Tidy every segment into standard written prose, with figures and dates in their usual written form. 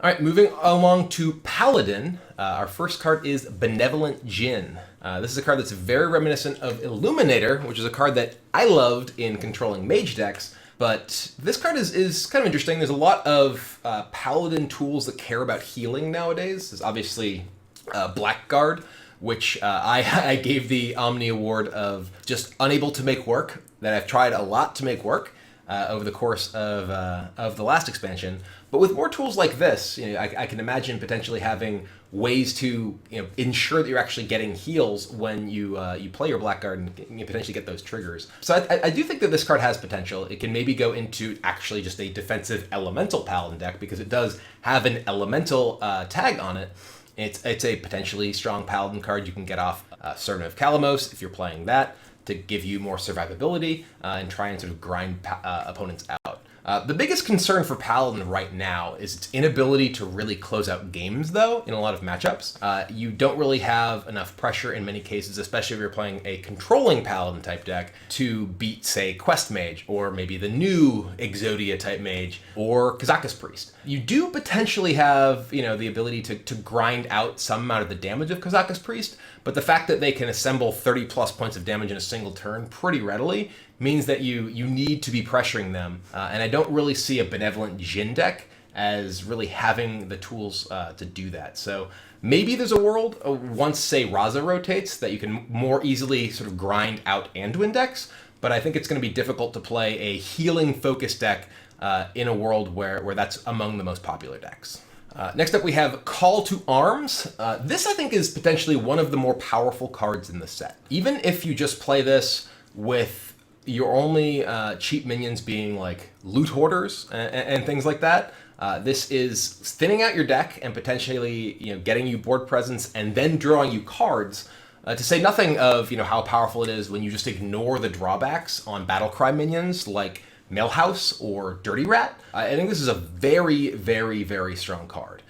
All right, moving along to Paladin. Our first card is Benevolent Djinn. This is a card that's very reminiscent of Illuminator, which is a card that I loved in controlling mage decks. But this card is kind of interesting. There's a lot of Paladin tools that care about healing nowadays. There's obviously Blackguard, which I gave the Omni Award of just unable to make work, that I've tried a lot to make work over the course of the last expansion. But with more tools like this, I can imagine potentially having ways to ensure that you're actually getting heals when you play your Blackguard and you potentially get those triggers. So I do think that this card has potential. It can maybe go into actually just a defensive elemental Paladin deck because it does have an elemental tag on it. It's a potentially strong Paladin card. You can get off Servant of Kalamos if you're playing that to give you more survivability and try and sort of grind opponents out. The biggest concern for Paladin right now is its inability to really close out games, though, in a lot of matchups. You don't really have enough pressure in many cases, especially if you're playing a controlling Paladin type deck, to beat, say, Quest Mage, or maybe the new Exodia type Mage, or Kazakus Priest. You do potentially have, the ability to grind out some amount of the damage of Kazakus Priest, but the fact that they can assemble 30 plus points of damage in a single turn pretty readily means that you need to be pressuring them. And I don't really see a Benevolent Djinn deck as really having the tools to do that. So maybe there's a world once, say, Raza rotates that you can more easily sort of grind out Anduin decks, but I think it's going to be difficult to play a healing focused deck in a world where that's among the most popular decks. Next up, we have Call to Arms. This, I think, is potentially one of the more powerful cards in the set. Even if you just play this with your only cheap minions being like loot hoarders and things like that, this is thinning out your deck and potentially getting you board presence and then drawing you cards. To say nothing of how powerful it is when you just ignore the drawbacks on Battlecry minions like Mailhouse or Dirty Rat. I think this is a very, very, very strong card.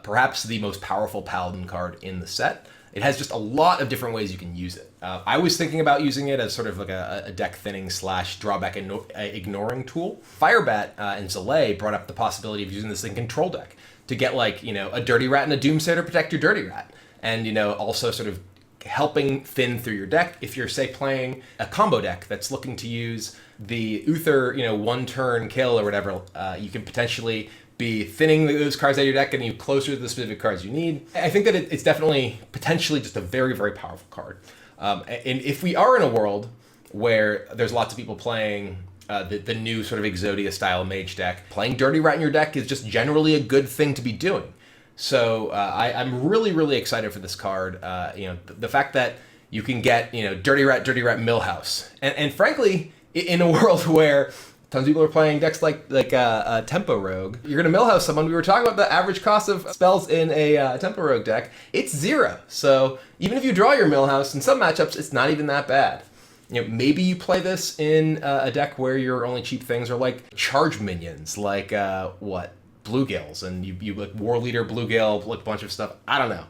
Perhaps the most powerful Paladin card in the set. It has just a lot of different ways you can use it. I was thinking about using it as sort of like a deck thinning / drawback ignoring tool. Firebat and Zalay brought up the possibility of using this in control deck to get a Dirty Rat and a Doomsayer to protect your Dirty Rat. And also sort of helping thin through your deck if you're, say, playing a combo deck that's looking to use the Uther, one turn kill or whatever. You can potentially be thinning those cards out of your deck, getting you closer to the specific cards you need. I think that it's definitely potentially just a very, very powerful card. And if we are in a world where there's lots of people playing the new sort of Exodia style mage deck, playing Dirty Rat in your deck is just generally a good thing to be doing. So I'm really, really excited for this card. The fact that you can get Dirty Rat, Millhouse, and frankly, in a world where tons of people are playing decks like Tempo Rogue, you're going to Millhouse someone. We were talking about the average cost of spells in a Tempo Rogue deck. It's 0. So even if you draw your Millhouse, in some matchups, it's not even that bad. Maybe you play this in a deck where your only cheap things are like charge minions, like Bluegills, and you like War Leader, Bluegill, like a bunch of stuff. I don't know.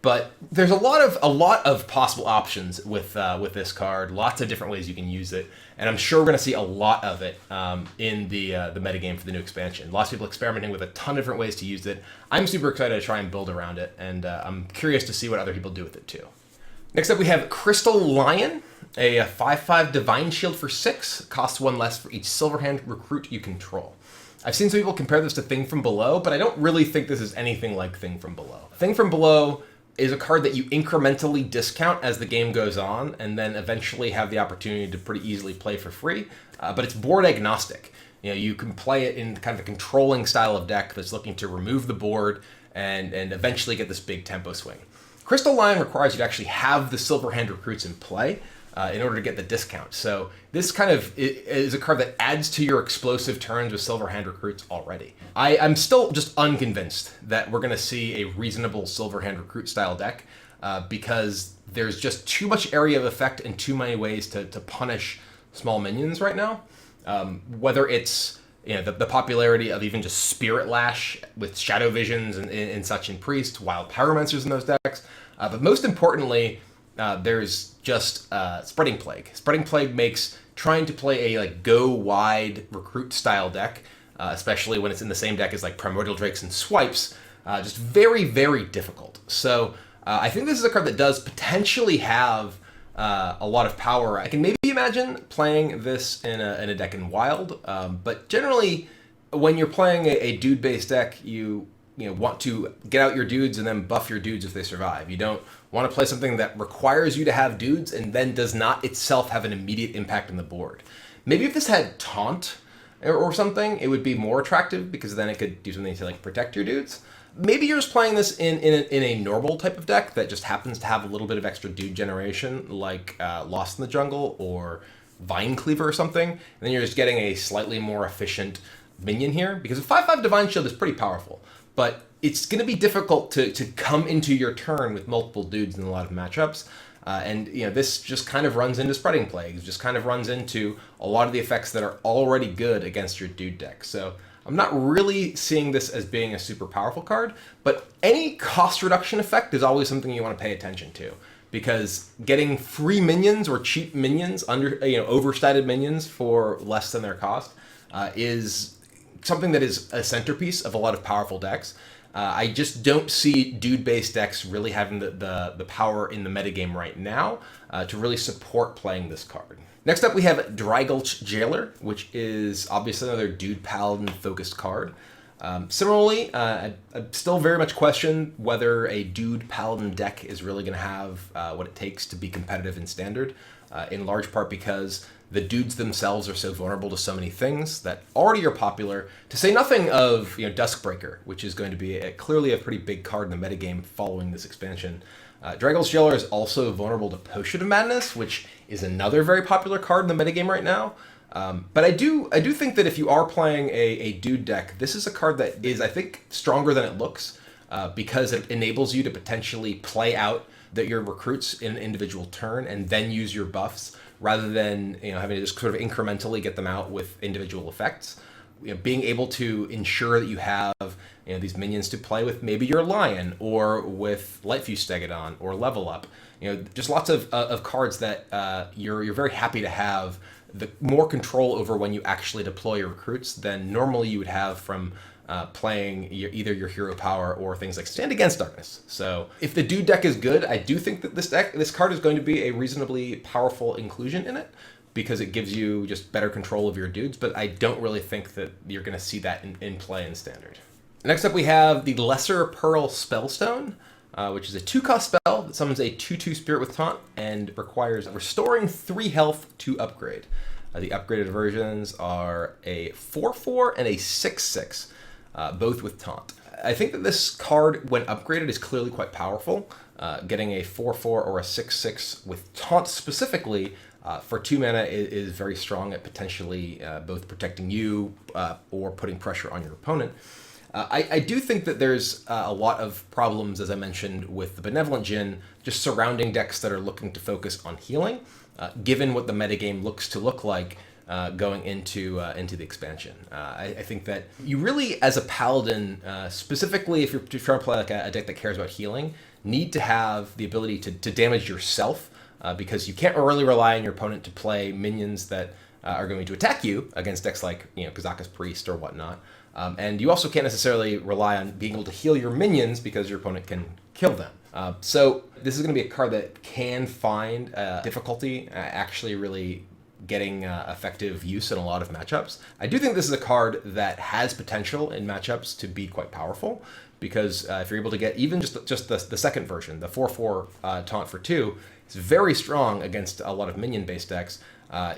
But there's a lot of possible options with this card. Lots of different ways you can use it, and I'm sure we're going to see a lot of it in the metagame for the new expansion. Lots of people experimenting with a ton of different ways to use it. I'm super excited to try and build around it, and I'm curious to see what other people do with it too. Next up, we have Crystal Lion, a 5/5 Divine Shield for 6, costs 1 less for each Silverhand recruit you control. I've seen some people compare this to Thing from Below, but I don't really think this is anything like Thing from Below. Thing from Below is a card that you incrementally discount as the game goes on, and then eventually have the opportunity to pretty easily play for free. But it's board agnostic. You can play it in kind of a controlling style of deck that's looking to remove the board and eventually get this big tempo swing. Crystal Lion requires you to actually have the Silverhand recruits in play in order to get the discount. So this kind of is a card that adds to your explosive turns with Silverhand recruits already. I'm still just unconvinced that we're going to see a reasonable Silverhand recruit style deck because there's just too much area of effect and too many ways to punish small minions right now. Whether it's the popularity of even just Spirit Lash with Shadow Visions and such in Priest, Wild Pyromancers in those decks, but most importantly, there's just Spreading Plague. Spreading Plague makes trying to play a go wide recruit style deck especially when it's in the same deck as like Primordial Drakes and Swipes. Just very, very difficult. So I think this is a card that does potentially have a lot of power. I can maybe imagine playing this in a deck in Wild, but generally, when you're playing a dude-based deck, you want to get out your dudes and then buff your dudes if they survive. You don't want to play something that requires you to have dudes and then does not itself have an immediate impact on the board. Maybe if this had Taunt or something, it would be more attractive because then it could do something to like protect your dudes. Maybe you're just playing this in a normal type of deck that just happens to have a little bit of extra dude generation, like Lost in the Jungle or Vine Cleaver or something, and then you're just getting a slightly more efficient minion here, because a 5/5 Divine Shield is pretty powerful, but it's going to be difficult to come into your turn with multiple dudes in a lot of matchups. And this just kind of runs into Spreading Plagues, just kind of runs into a lot of the effects that are already good against your dude deck. So I'm not really seeing this as being a super powerful card, but any cost reduction effect is always something you want to pay attention to, because getting free minions or cheap minions, overstated minions for less than their cost, is something that is a centerpiece of a lot of powerful decks. I just don't see dude-based decks really having the power in the metagame right now to really support playing this card. Next up, we have Gulch Jailer, which is obviously another dude paladin-focused card. Similarly, I still very much question whether a dude paladin deck is really going to have what it takes to be competitive in Standard, in large part because the dudes themselves are so vulnerable to so many things that already are popular, to say nothing of Dusk Breaker, which is going to be clearly a pretty big card in the metagame following this expansion. Gulch Jailer is also vulnerable to Potion of Madness, which is another very popular card in the metagame right now. But I do think that if you are playing a dude deck, this is a card that is, I think, stronger than it looks, because it enables you to potentially play out your recruits in an individual turn and then use your buffs, rather than having to just sort of incrementally get them out with individual effects. Being able to ensure that you have these minions to play with maybe your Lion or with Lightfuse Stegodon or Level Up. Just lots of cards that you're very happy to have the more control over when you actually deploy your recruits than normally you would have from playing either your hero power or things like Stand Against Darkness. So if the dude deck is good, I do think that this card is going to be a reasonably powerful inclusion in it, because it gives you just better control of your dudes, but I don't really think that you're going to see that in play in Standard. Next up, we have the Lesser Pearl Spellstone, which is a 2-cost spell that summons a 2/2 Spirit with Taunt and requires restoring 3 health to upgrade. The upgraded versions are a 4/4 and a 6/6. Both with Taunt. I think that this card, when upgraded, is clearly quite powerful. Getting a 4/4 or a 6/6 with Taunt specifically for 2 mana is very strong at potentially both protecting you or putting pressure on your opponent. I do think that there's a lot of problems, as I mentioned, with the Benevolent Djinn, just surrounding decks that are looking to focus on healing, given what the metagame looks to look like going into the expansion. I think that you really, as a paladin, specifically if you're trying to play like a deck that cares about healing, need to have the ability to damage yourself, because you can't really rely on your opponent to play minions that are going to attack you against decks like Kazaka's Priest or whatnot. And you also can't necessarily rely on being able to heal your minions because your opponent can kill them. So this is going to be a card that can find difficulty actually really getting effective use in a lot of matchups. I do think this is a card that has potential in matchups to be quite powerful, because if you're able to get even just the second version, the 4/4 Taunt for 2, it's very strong against a lot of minion-based decks.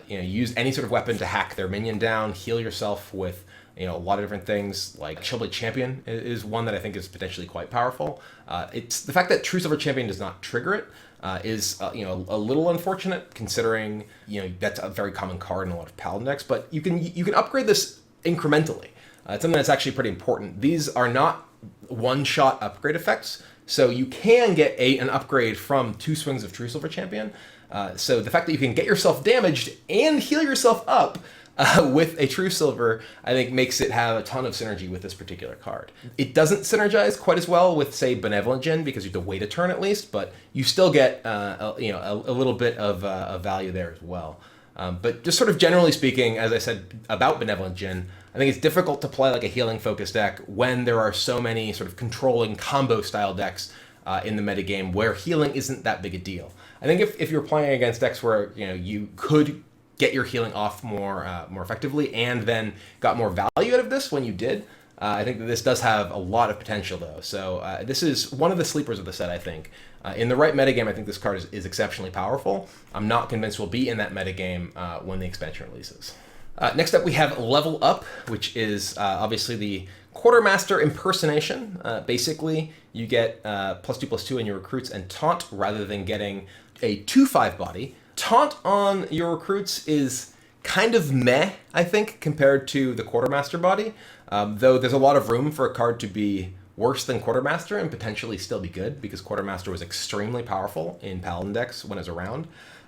Use any sort of weapon to hack their minion down, heal yourself with a lot of different things. Like Shieldblade Champion is one that I think is potentially quite powerful. It's the fact that True Silver Champion does not trigger it is a little unfortunate, considering that's a very common card in a lot of Paladin decks. But you can upgrade this incrementally. It's something that's actually pretty important. These are not one-shot upgrade effects, so you can get an upgrade from 2 swings of True Silver Champion. So the fact that you can get yourself damaged and heal yourself up with a True Silver, I think makes it have a ton of synergy with this particular card. It doesn't synergize quite as well with, say, Benevolent Djinn, because you have to wait a turn at least, but you still get a little bit of value there as well. But just sort of generally speaking, as I said about Benevolent Djinn, I think it's difficult to play like a healing focused deck when there are so many sort of controlling combo style decks in the metagame where healing isn't that big a deal. I think if you're playing against decks where you could get your healing off more effectively and then got more value out of this when you did, I think that this does have a lot of potential though. So this is one of the sleepers of the set, I think. In the right metagame, I think this card is exceptionally powerful. I'm not convinced we'll be in that metagame when the expansion releases. Next up, we have Level Up, which is obviously the Quartermaster impersonation. Basically, you get +2/+2 in your recruits and Taunt rather than getting a 2/5 body. Taunt on your recruits is kind of meh, I think, compared to the Quartermaster body, though there's a lot of room for a card to be worse than Quartermaster and potentially still be good, because Quartermaster was extremely powerful in Paladin decks when it was around.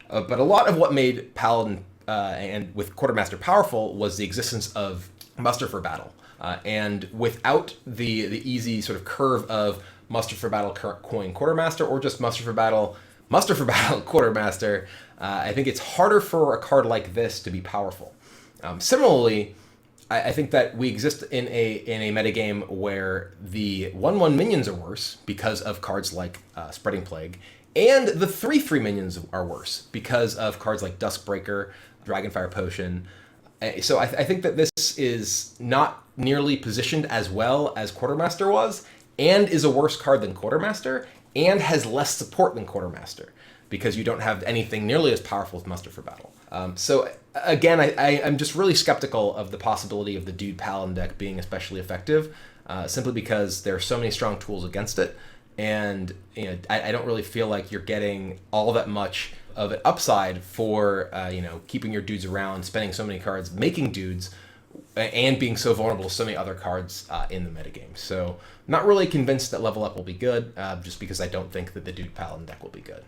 But a lot of what made Paladin and with Quartermaster powerful was the existence of Muster for Battle. And without the easy sort of curve of Muster for Battle coin Quartermaster or just Muster for Battle Quartermaster, I think it's harder for a card like this to be powerful. Similarly, I think that we exist in a metagame where the 1/1 minions are worse because of cards like Spreading Plague, and the 3/3 minions are worse because of cards like Dusk Breaker, Dragonfire Potion. So I think that this is not nearly positioned as well as Quartermaster was, and is a worse card than Quartermaster, and has less support than Quartermaster, because you don't have anything nearly as powerful as Muster for Battle. So again, I'm just really skeptical of the possibility of the Dude Paladin deck being especially effective, simply because there are so many strong tools against it, and I don't really feel like you're getting all that much of an upside for keeping your dudes around, spending so many cards, making dudes, and being so vulnerable to so many other cards in the metagame. So not really convinced that Level Up will be good, just because I don't think that the Dude Paladin deck will be good.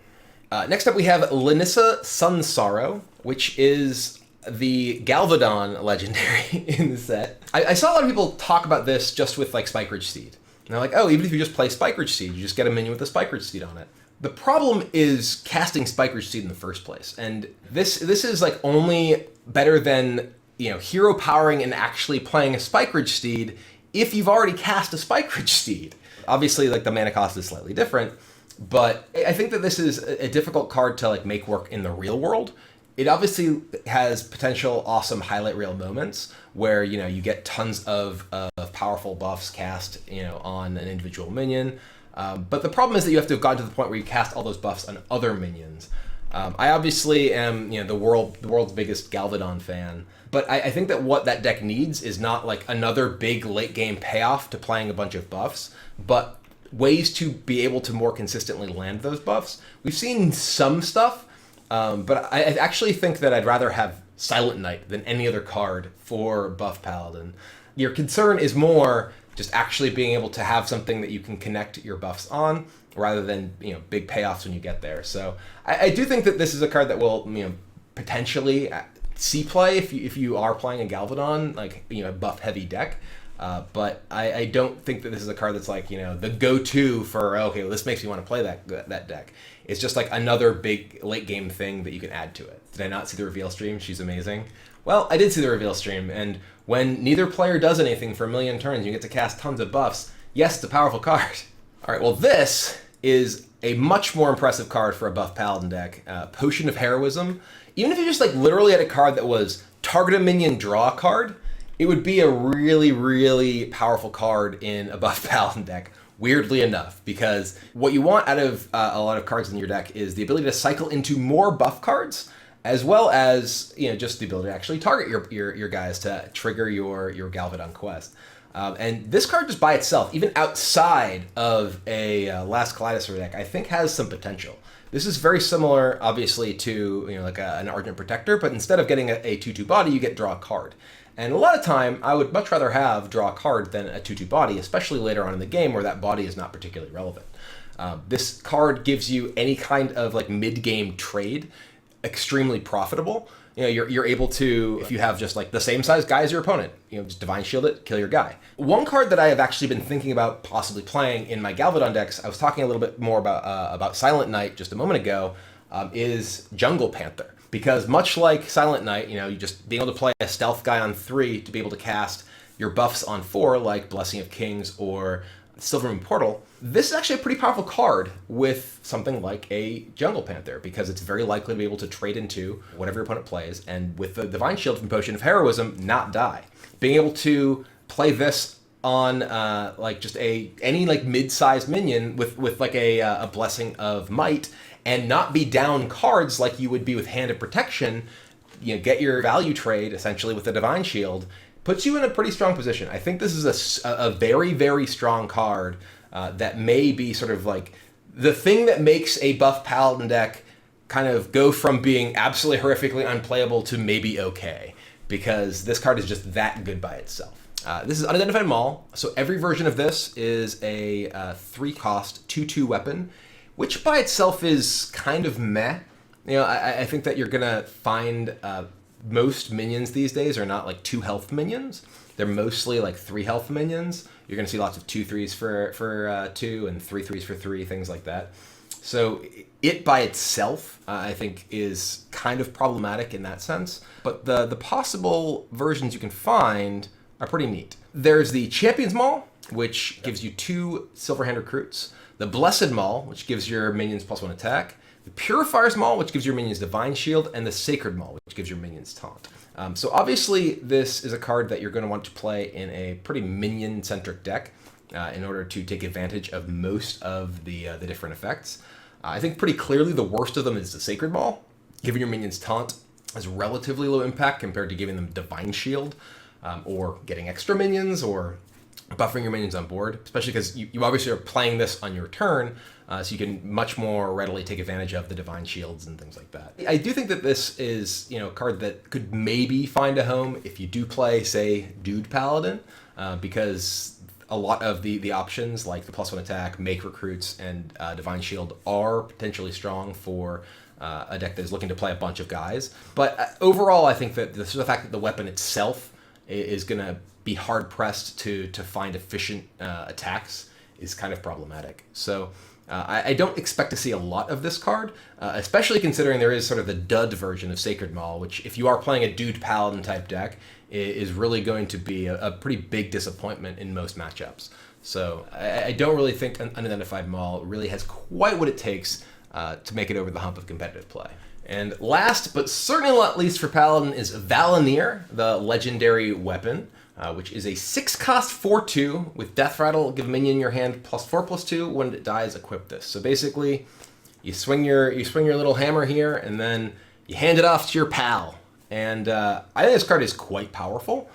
Next up, we have Lanisha Sun Sorrow, which is the Galvadon legendary in the set. I saw a lot of people talk about this just with like Spikeridge Seed. And they're like, oh, even if you just play Spikeridge Seed, you just get a minion with a Spikeridge Seed on it. The problem is casting Spikeridge Seed in the first place. And this is like only better than hero powering and actually playing a Spikeridge Steed if you've already cast a Spikeridge Steed. Obviously, like the mana cost is slightly different, but I think that this is a difficult card to like make work in the real world. It obviously has potential awesome highlight reel moments where you get tons of powerful buffs cast on an individual minion. But the problem is that you have to have gotten to the point where you cast all those buffs on other minions. I obviously am the world's biggest Galvadon fan, but I think that what that deck needs is not like another big late game payoff to playing a bunch of buffs, but ways to be able to more consistently land those buffs. We've seen some stuff, but I actually think that I'd rather have Silent Knight than any other card for buff Paladin. Your concern is more just actually being able to have something that you can connect your buffs on, rather than big payoffs when you get there. So I do think that this is a card that will potentially see play if you are playing a Galvadon, like a buff heavy deck. But I don't think that this is a card that's like the go-to for okay, well, this makes me want to play that deck. It's just like another big late game thing that you can add to it. Did I not see the reveal stream? She's amazing. Well, I did see the reveal stream, and when neither player does anything for a million turns, you get to cast tons of buffs. Yes, it's a powerful card. All right, well, this is a much more impressive card for a buff Paladin deck. Potion of Heroism. Even if you just like literally had a card that was target a minion, draw a card, it would be a really, really powerful card in a buff Paladin deck, weirdly enough, because what you want out of a lot of cards in your deck is the ability to cycle into more buff cards, as well as just the ability to actually target your guys to trigger your Galvadon quest. And this card just by itself, even outside of a Last Kaleidosor deck, I think has some potential. This is very similar, obviously, to like an Ardent Protector, but instead of getting a 2/2 body, you get draw a card. And a lot of time, I would much rather have draw a card than a 2/2 body, especially later on in the game where that body is not particularly relevant. This card gives you any kind of like mid-game trade, extremely profitable. You're able to, if you have just like the same size guy as your opponent, just Divine Shield it, kill your guy. One card that I have actually been thinking about possibly playing in my Galvadon decks, I was talking a little bit more about Silent Knight just a moment ago, is Jungle Panther. because much like Silent Knight, you know, you just being able to play a stealth guy on 3 to be able to cast your buffs on 4, like Blessing of Kings or Silvermoon Portal, this is actually a pretty powerful card with something like a Jungle Panther, because it's very likely to be able to trade into whatever your opponent plays, and with the Divine Shield from Potion of Heroism, not die. Being able to play this on like just any like mid-sized minion with like a Blessing of Might, and not be down cards like you would be with Hand of Protection, you know, get your value trade essentially with the Divine Shield, puts you in a pretty strong position. I think this is a very, very strong card that may be sort of like the thing that makes a buff Paladin deck kind of go from being absolutely horrifically unplayable to maybe okay, because this card is just that good by itself. This is Unidentified Maul, so every version of this is a 3-cost 2/2 weapon, which by itself is kind of meh. You know, I think that you're gonna find most minions these days are not like 2 health minions. They're mostly like 3 health minions. You're gonna see lots of 2/3s for 2 and 3/3s for 3, things like that. So it by itself, I think, is kind of problematic in that sense. But the possible versions you can find are pretty neat. There's the Champion's Maul, which gives you 2 Silverhand recruits. The Blessed Maul, which gives your minions +1 attack. The Purifier's Maul, which gives your minions Divine Shield. And the Sacred Maul, which gives your minions Taunt. So obviously, this is a card that you're going to want to play in a pretty minion-centric deck in order to take advantage of most of the different effects. I think pretty clearly the worst of them is the Sacred Maul. Giving your minions Taunt has relatively low impact compared to giving them Divine Shield, or getting extra minions, or buffering your minions on board, especially because you obviously are playing this on your turn, so you can much more readily take advantage of the Divine Shields and things like that. I do think that this is, you know, a card that could maybe find a home if you do play, say, Dude Paladin, because a lot of the options, like the +1 attack, make recruits, and Divine Shield are potentially strong for a deck that is looking to play a bunch of guys. But overall, I think that the fact that the weapon itself is going to be hard-pressed to find efficient attacks is kind of problematic. So I don't expect to see a lot of this card, especially considering there is sort of the dud version of Sacred Maul, which if you are playing a Dude Paladin type deck, is really going to be a pretty big disappointment in most matchups. So I don't really think Unidentified Maul really has quite what it takes to make it over the hump of competitive play. And last, but certainly not least for Paladin, is Val'anyr, the legendary weapon, which is a 6-cost 4/2 with Deathrattle. Give a minion in your hand +4/+2. When it dies, equip this. So basically, you swing your little hammer here, and then you hand it off to your pal. And I think this card is quite powerful.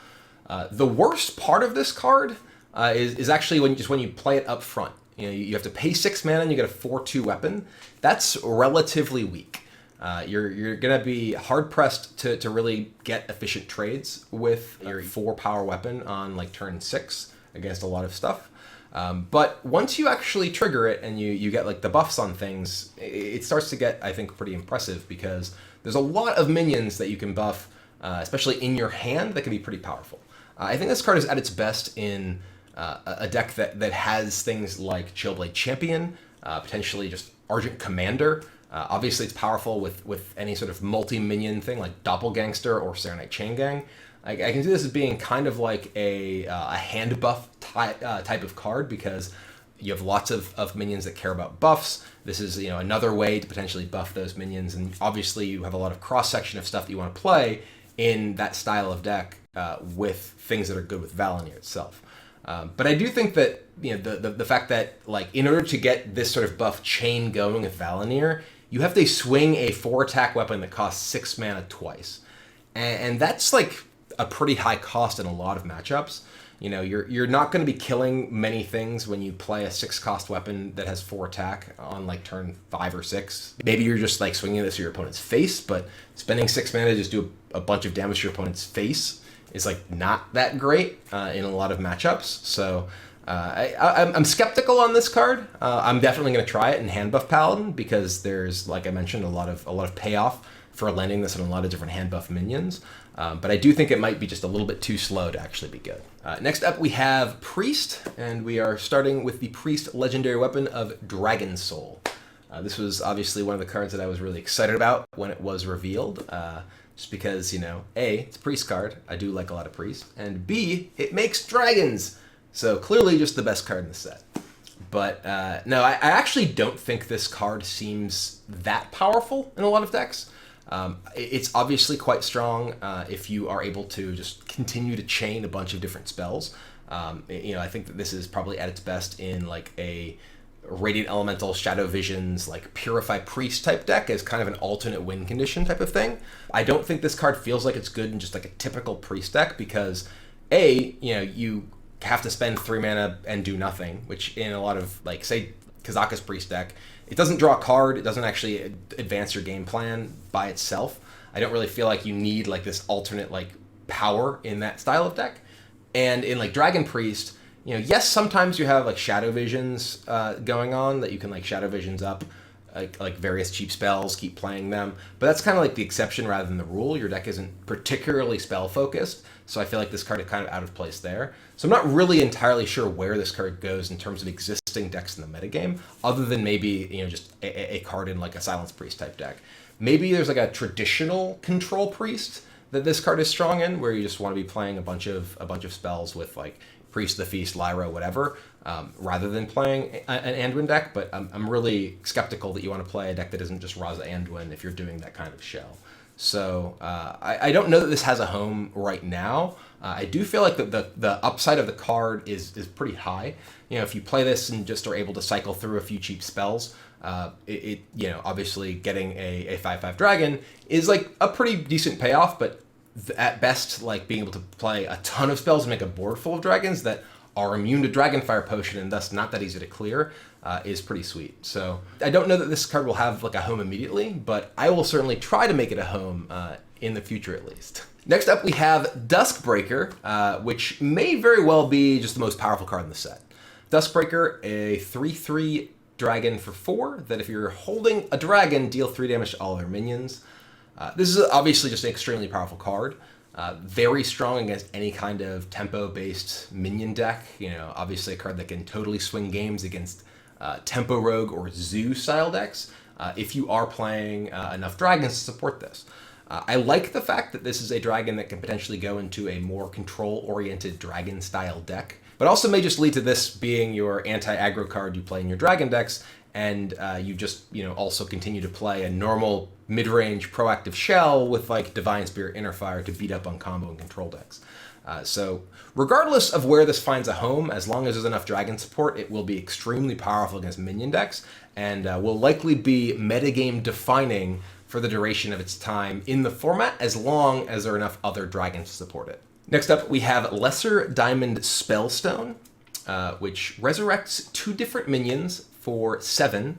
The worst part of this card is actually when you play it up front. You know, you have to pay 6 mana and you get a 4/2 weapon. That's relatively weak. You're going to be hard-pressed to really get efficient trades with your 4-power weapon on like turn 6 against a lot of stuff. But once you actually trigger it and you get like the buffs on things, it starts to get, I think, pretty impressive, because there's a lot of minions that you can buff, especially in your hand, that can be pretty powerful. I think this card is at its best in a deck that has things like Chillblade Champion, potentially just Argent Commander. Obviously, it's powerful with any sort of multi-minion thing like Doppelgangster or Serenite Chain Gang. I can see this as being kind of like a hand buff type of card, because you have lots of minions that care about buffs. This is, you know, another way to potentially buff those minions, and obviously you have a lot of cross-section of stuff that you want to play in that style of deck with things that are good with Val'anyr itself. But I do think that, you know, the fact that, like, in order to get this sort of buff chain going with Val'anyr, you have to swing a 4-attack weapon that costs 6 mana twice. And that's like a pretty high cost in a lot of matchups. You know, you're not going to be killing many things when you play a 6-cost weapon that has 4 attack on like turn 5 or 6. Maybe you're just like swinging this to your opponent's face, but spending 6 mana to just do a bunch of damage to your opponent's face is like not that great in a lot of matchups. So I'm skeptical on this card. I'm definitely going to try it in hand buff Paladin, because there's, like I mentioned, a lot of payoff for landing this on a lot of different hand buff minions. But I do think it might be just a little bit too slow to actually be good. Next up, we have Priest, and we are starting with the Priest legendary weapon of Dragon Soul. This was obviously one of the cards that I was really excited about when it was revealed, just because, A, it's a priest card. I do like a lot of priests. And B, it makes dragons. So clearly just the best card in the set. But no, I actually don't think this card seems that powerful in a lot of decks. It's obviously quite strong if you are able to just continue to chain a bunch of different spells. I think that this is probably at its best in like a Radiant Elemental, Shadow Visions, like Purify Priest type deck as kind of an alternate win condition type of thing. I don't think this card feels like it's good in just like a typical Priest deck because you have to spend 3 mana and do nothing, which in a lot of like, say, Kazaka's Priest deck, it doesn't draw a card, it doesn't actually advance your game plan by itself. I don't really feel like you need like this alternate like power in that style of deck. And in like Dragon Priest, yes, sometimes you have like Shadow Visions going on that you can like Shadow Visions up, like various cheap spells, keep playing them. But that's kind of like the exception rather than the rule. Your deck isn't particularly spell focused, so I feel like this card is kind of out of place there. So I'm not really entirely sure where this card goes in terms of existing decks in the metagame, other than maybe just a card in like a Silence Priest type deck. Maybe there's like a traditional Control Priest that this card is strong in, where you just want to be playing a bunch of spells with like Priest of the Feast, Lyra, whatever, rather than playing an Anduin deck. But I'm really skeptical that you want to play a deck that isn't just Raza Anduin if you're doing that kind of shell. So I don't know that this has a home right now. I do feel like the upside of the card is pretty high. If you play this and just are able to cycle through a few cheap spells, obviously getting a 5/5 dragon is like a pretty decent payoff, but at best, like being able to play a ton of spells and make a board full of dragons that are immune to Dragonfire Potion and thus not that easy to clear is pretty sweet. So I don't know that this card will have like a home immediately, but I will certainly try to make it a home in the future at least. Next up, we have Dusk Breaker, which may very well be just the most powerful card in the set. Dusk Breaker, a 3/3 dragon for 4 that if you're holding a dragon, deal 3 damage to all of your minions. This is obviously just an extremely powerful card. Very strong against any kind of tempo-based minion deck. Obviously a card that can totally swing games against tempo rogue or zoo style decks if you are playing enough dragons to support this. I like the fact that this is a dragon that can potentially go into a more control-oriented dragon style deck, but also may just lead to this being your anti-aggro card you play in your dragon decks, and you just also continue to play a normal mid-range proactive shell with like Divine Spirit, Inner Fire to beat up on combo and control decks. So regardless of where this finds a home, as long as there's enough dragon support, it will be extremely powerful against minion decks, and will likely be metagame defining for the duration of its time in the format, as long as there are enough other dragons to support it. Next up, we have Lesser Diamond Spellstone, which resurrects 2 different minions for 7,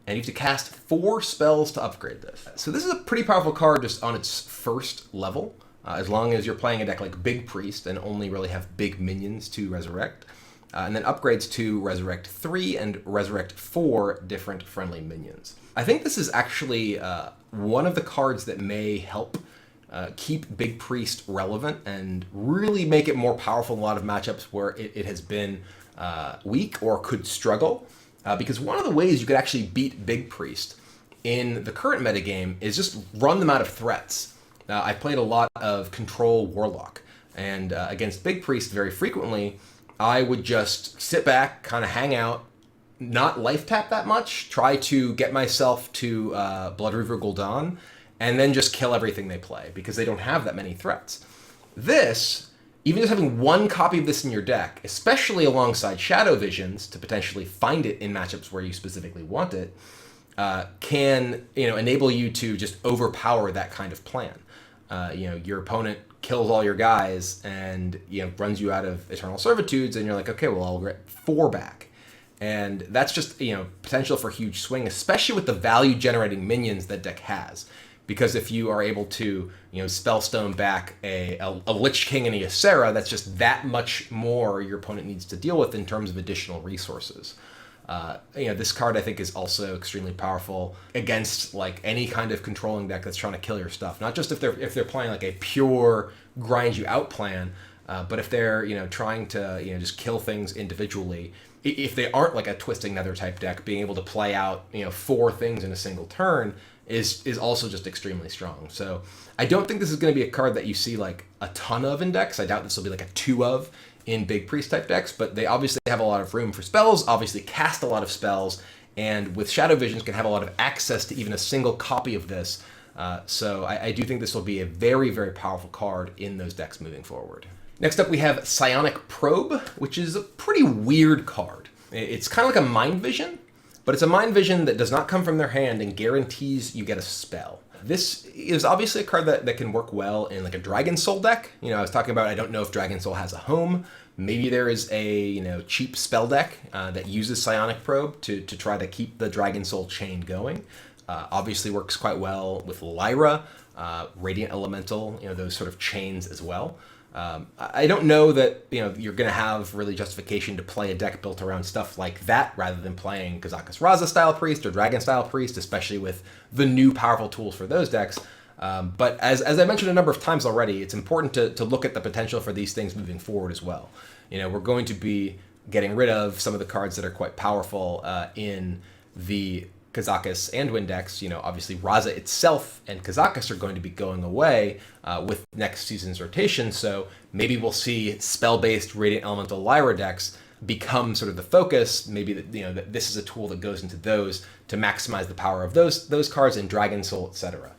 and you have to cast 4 spells to upgrade this. So this is a pretty powerful card just on its first level, as long as you're playing a deck like Big Priest and only really have big minions to resurrect, and then upgrades to resurrect 3 and resurrect 4 different friendly minions. I think this is actually one of the cards that may help keep Big Priest relevant and really make it more powerful in a lot of matchups where it has been weak or could struggle. Because one of the ways you could actually beat Big Priest in the current metagame is just run them out of threats. I played a lot of Control Warlock, and against Big Priest very frequently, I would just sit back, kind of hang out, not life tap that much, try to get myself to Bloodreaver Gul'dan, and then just kill everything they play, because they don't have that many threats. This, even just having 1 copy of this in your deck, especially alongside Shadow Visions to potentially find it in matchups where you specifically want it, can enable you to just overpower that kind of plan. Your opponent kills all your guys and runs you out of Eternal Servitudes, and you're like, okay, well, I'll get 4 back. And that's just potential for huge swing, especially with the value generating minions that deck has. Because if you are able to, Spellstone back a Lich King and a Ysera, that's just that much more your opponent needs to deal with in terms of additional resources. This card I think is also extremely powerful against like any kind of controlling deck that's trying to kill your stuff. Not just if they're playing like a pure grind you out plan, But if they're, trying to, just kill things individually, if they aren't like a Twisting Nether type deck, being able to play out, 4 things in a single turn is also just extremely strong. So I don't think this is going to be a card that you see like a ton of in decks. I doubt this will be like a 2 of in big priest type decks, but they obviously have a lot of room for spells, obviously cast a lot of spells, and with Shadow Visions can have a lot of access to even a single copy of this. So I do think this will be a very, very powerful card in those decks moving forward. Next up, we have Psionic Probe, which is a pretty weird card. It's kind of like a Mind Vision, but it's a Mind Vision that does not come from their hand and guarantees you get a spell. This is obviously a card that can work well in like a Dragon Soul deck. I was talking about, I don't know if Dragon Soul has a home. Maybe there is a cheap spell deck that uses Psionic Probe to try to keep the Dragon Soul chain going. Obviously works quite well with Lyra, Radiant Elemental, those sort of chains as well. I don't know that you're going to have really justification to play a deck built around stuff like that rather than playing Kazakus Raza style priest or Dragon style priest, especially with the new powerful tools for those decks. But as I mentioned a number of times already, it's important to look at the potential for these things moving forward as well. We're going to be getting rid of some of the cards that are quite powerful in the Kazakus and Win decks. Obviously Raza itself and Kazakus are going to be going away with next season's rotation, so maybe we'll see spell-based Radiant Elemental Lyra decks become sort of the focus. Maybe that this is a tool that goes into those to maximize the power of those cards in Dragon Soul, etc.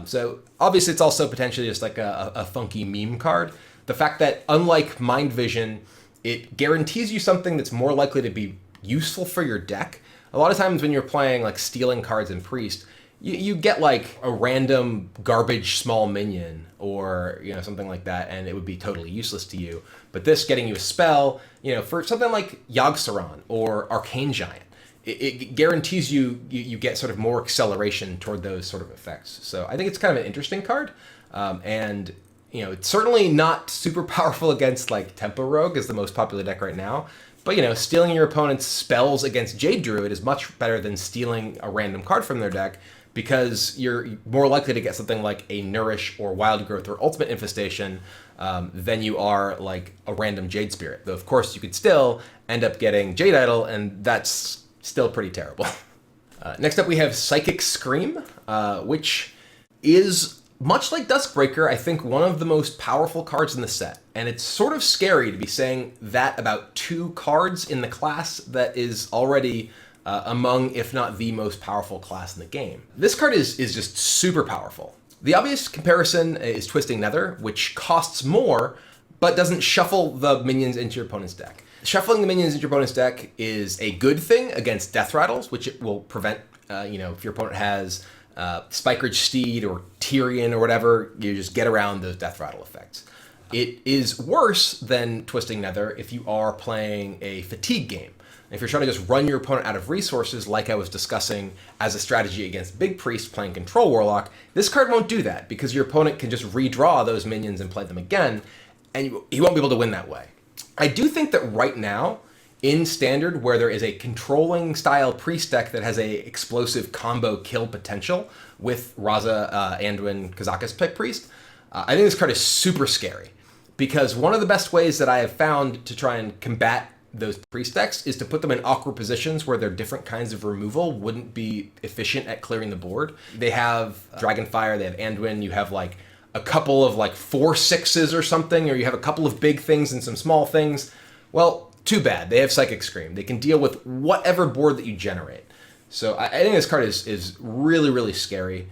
So obviously it's also potentially just like a funky meme card. The fact that unlike Mind Vision, it guarantees you something that's more likely to be useful for your deck. A lot of times when you're playing like stealing cards in Priest, you get like a random garbage small minion or something like that, and it would be totally useless to you. But this getting you a spell, for something like Yogg-Saron or Arcane Giant, it guarantees you get sort of more acceleration toward those sort of effects. So I think it's kind of an interesting card, and it's certainly not super powerful against like Tempo Rogue is the most popular deck right now. But, stealing your opponent's spells against Jade Druid is much better than stealing a random card from their deck, because you're more likely to get something like a Nourish or Wild Growth or Ultimate Infestation than you are like a random Jade Spirit. Though, of course, you could still end up getting Jade Idol, and that's still pretty terrible. Next up, we have Psychic Scream, which is, much like Dusk Breaker, I think one of the most powerful cards in the set. And it's sort of scary to be saying that about 2 cards in the class that is already among, if not the most powerful class in the game. This card is just super powerful. The obvious comparison is Twisting Nether, which costs more, but doesn't shuffle the minions into your opponent's deck. Shuffling the minions into your opponent's deck is a good thing against Deathrattles, which it will prevent, if your opponent has Spikeridge Steed or Tyrion or whatever, you just get around those Deathrattle effects. It is worse than Twisting Nether if you are playing a fatigue game. If you're trying to just run your opponent out of resources, like I was discussing as a strategy against Big Priest playing Control Warlock, this card won't do that because your opponent can just redraw those minions and play them again, and he won't be able to win that way. I do think that right now, in Standard, where there is a controlling style Priest deck that has a explosive combo kill potential with Raza, Anduin, Kazakus pick Priest, I think this card is super scary. Because one of the best ways that I have found to try and combat those Priest decks is to put them in awkward positions where their different kinds of removal wouldn't be efficient at clearing the board. They have Dragonfire, they have Anduin, you have like a couple of like 4/6s or something, or you have a couple of big things and some small things. Well, too bad. They have Psychic Scream. They can deal with whatever board that you generate. So I think this card is really, really scary.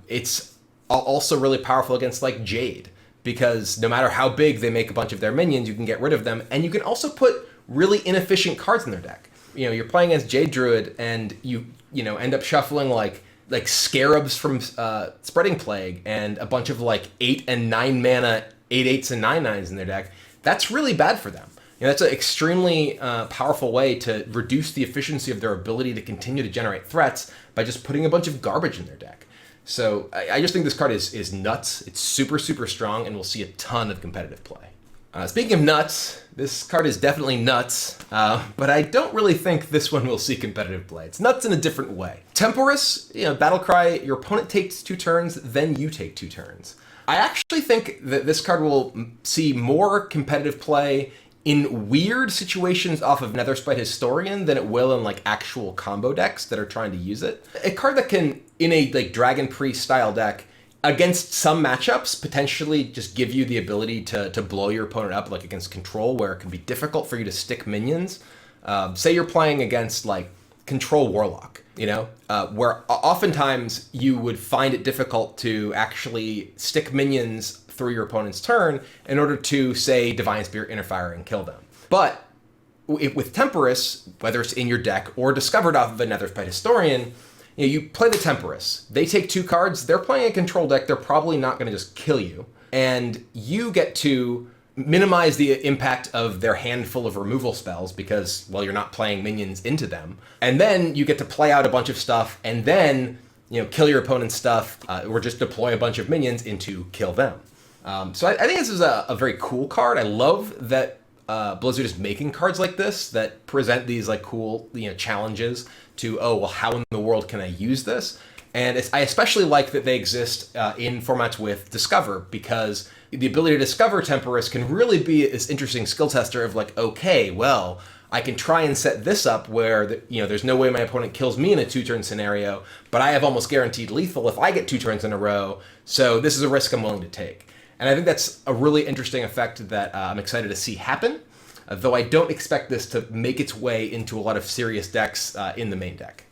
It's also really powerful against like Jade, because no matter how big they make a bunch of their minions, you can get rid of them, and you can also put really inefficient cards in their deck. You're playing against Jade Druid, and you end up shuffling like Scarabs from Spreading Plague and a bunch of like 8 and 9 mana 8/8s and 9/9s in their deck. That's really bad for them. That's an extremely powerful way to reduce the efficiency of their ability to continue to generate threats by just putting a bunch of garbage in their deck. So I just think this card is nuts. It's super, super strong, and we'll see a ton of competitive play. Speaking of nuts, this card is definitely nuts, but I don't really think this one will see competitive play. It's nuts in a different way. Tempura S, Battlecry, your opponent takes 2 turns, then you take 2 turns. I actually think that this card will see more competitive play in weird situations off of Netherspite Historian than it will in like actual combo decks that are trying to use it. A card that can, in a like Dragon Priest style deck, against some matchups, potentially just give you the ability to blow your opponent up, like against control, where it can be difficult for you to stick minions. Say you're playing against like Control Warlock, where oftentimes you would find it difficult to actually stick minions through your opponent's turn in order to, say, Divine Spirit Interfire and kill them. But with Tempura, whether it's in your deck or discovered off of a Netherspite Historian, you play the Tempura. They take 2 cards. They're playing a control deck. They're probably not going to just kill you. And you get to minimize the impact of their handful of removal spells because, well, you're not playing minions into them. And then you get to play out a bunch of stuff and then, kill your opponent's stuff or just deploy a bunch of minions into kill them. So I think this is a very cool card. I love that Blizzard is making cards like this that present these like cool challenges to, how in the world can I use this? And I especially like that they exist in formats with Discover, because the ability to discover Tempura can really be this interesting skill tester of like, okay, well, I can try and set this up where there's no way my opponent kills me in a 2-turn scenario, but I have almost guaranteed lethal if I get 2 turns in a row, so this is a risk I'm willing to take. And I think that's a really interesting effect that I'm excited to see happen, though I don't expect this to make its way into a lot of serious decks in the main deck.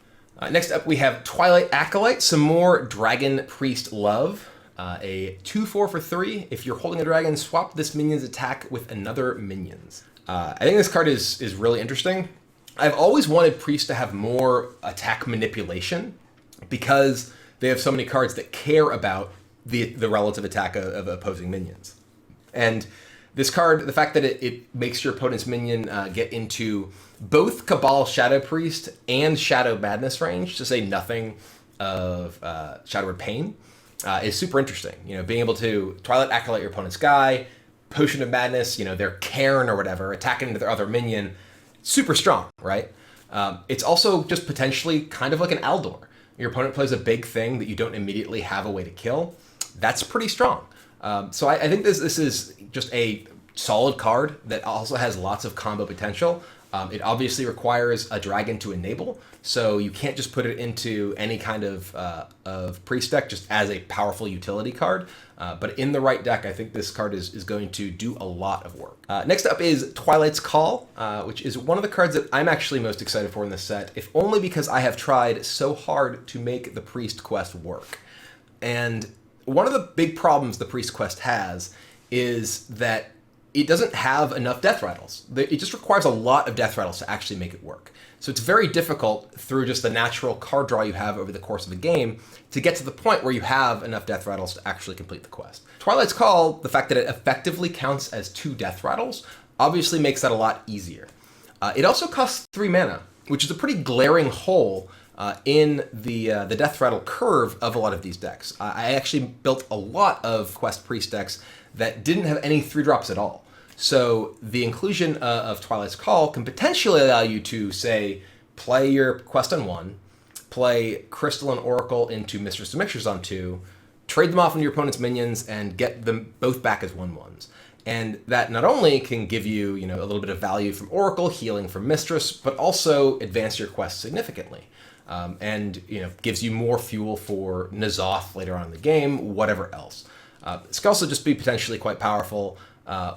Next up, we have Twilight Acolyte, some more Dragon Priest love. A 2/4 for 3. If you're holding a dragon, swap this minion's attack with another minion's. I think this card is really interesting. I've always wanted Priest to have more attack manipulation because they have so many cards that care about the relative attack of opposing minions. And this card, the fact that it makes your opponent's minion get into both Cabal Shadow Priest and Shadow Madness range, to say nothing of Shadowward Pain, is super interesting. Being able to Twilight Acolyte your opponent's guy, Potion of Madness, their Cairn or whatever, attacking into their other minion, super strong, right? It's also just potentially kind of like an Aldor. Your opponent plays a big thing that you don't immediately have a way to kill. That's pretty strong. So I think this is just a solid card that also has lots of combo potential. It obviously requires a dragon to enable, so you can't just put it into any kind of priest deck just as a powerful utility card. But in the right deck, I think this card is going to do a lot of work. Next up is Twilight's Call, which is one of the cards that I'm actually most excited for in this set, if only because I have tried so hard to make the priest quest work. And one of the big problems the priest quest has is that it doesn't have enough death rattles. It just requires a lot of death rattles to actually make it work. So it's very difficult through just the natural card draw you have over the course of a game to get to the point where you have enough death rattles to actually complete the quest. Twilight's Call, the fact that it effectively counts as 2 death rattles, obviously makes that a lot easier. It also costs 3 mana, which is a pretty glaring hole in the death rattle curve of a lot of these decks. I actually built a lot of quest priest decks that didn't have any 3-drops at all. So the inclusion of Twilight's Call can potentially allow you to, say, play your quest on 1, play Crystal and Oracle into Mistress of Mixtures on 2, trade them off into your opponent's minions, and get them both back as 1/1s. And that not only can give you, a little bit of value from Oracle, healing from Mistress, but also advance your quest significantly. And gives you more fuel for N'Zoth later on in the game, whatever else. This can also just be potentially quite powerful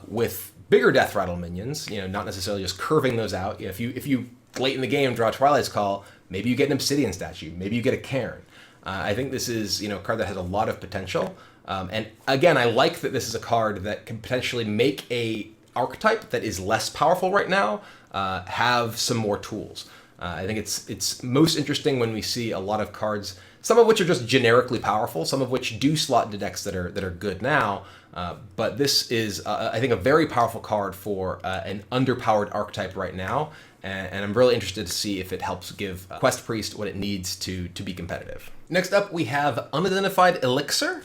with bigger death rattle minions, not necessarily just curving those out. If you late in the game draw Twilight's Call, maybe you get an Obsidian statue, maybe you get a Cairn. I think this is a card that has a lot of potential. And again, I like that this is a card that can potentially make a archetype that is less powerful right now have some more tools. I think it's most interesting when we see a lot of cards, some of which are just generically powerful, some of which do slot into decks that are good now. But this is, I think, a very powerful card for an underpowered archetype right now. And I'm really interested to see if it helps give Quest Priest what it needs to be competitive. Next up, we have Unidentified Elixir,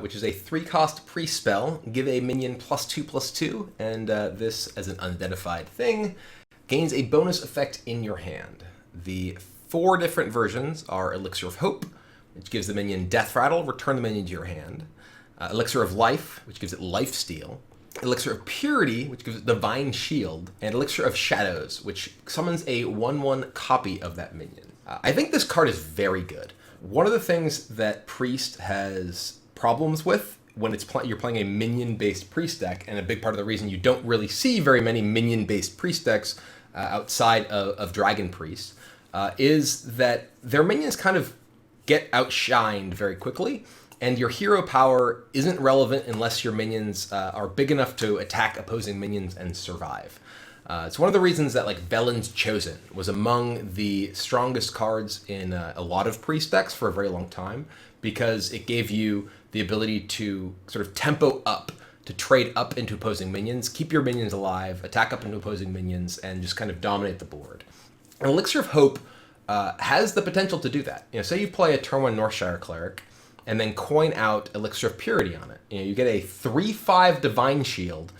which is a 3-cost priest spell. Give a minion +2/+2, and this, as an unidentified thing, gains a bonus effect in your hand. The 4 different versions are Elixir of Hope, which gives the minion Death Rattle, return the minion to your hand. Elixir of Life, which gives it Lifesteal, Elixir of Purity, which gives it Divine Shield, and Elixir of Shadows, which summons a 1/1 copy of that minion. I think this card is very good. One of the things that Priest has problems with when you're playing a minion-based Priest deck, and a big part of the reason you don't really see very many minion-based Priest decks outside of Dragon Priest, is that their minions kind of get outshined very quickly, and your hero power isn't relevant unless your minions are big enough to attack opposing minions and survive. It's one of the reasons that like Velen's Chosen was among the strongest cards in a lot of Priest decks for a very long time, because it gave you the ability to sort of tempo up, to trade up into opposing minions, keep your minions alive, attack up into opposing minions, and just kind of dominate the board. And Elixir of Hope has the potential to do that. Say you play a turn 1 Northshire Cleric, and then coin out Elixir of Purity on it. You get a 3/5 Divine Shield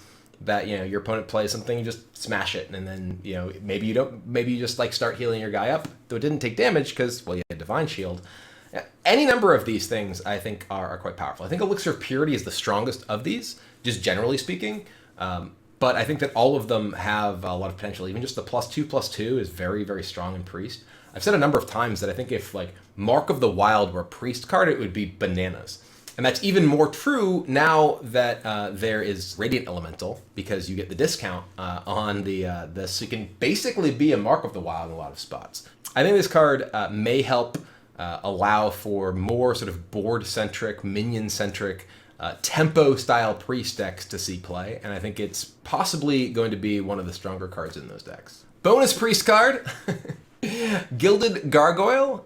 that your opponent plays something, you just smash it, and then maybe you don't, maybe you just like start healing your guy up, though it didn't take damage because you had Divine Shield. Any number of these things I think are quite powerful. I think Elixir of Purity is the strongest of these, just generally speaking. But I think that all of them have a lot of potential. Even just the +2/+2 is very, very strong in Priest. I've said a number of times that I think if like Mark of the Wild were a Priest card, it would be bananas. And that's even more true now that there is Radiant Elemental, because you get the discount on this. So you can basically be a Mark of the Wild in a lot of spots. I think this card may help allow for more sort of board-centric, minion-centric, tempo-style Priest decks to see play, and I think it's possibly going to be one of the stronger cards in those decks. Bonus Priest card! Gilded Gargoyle.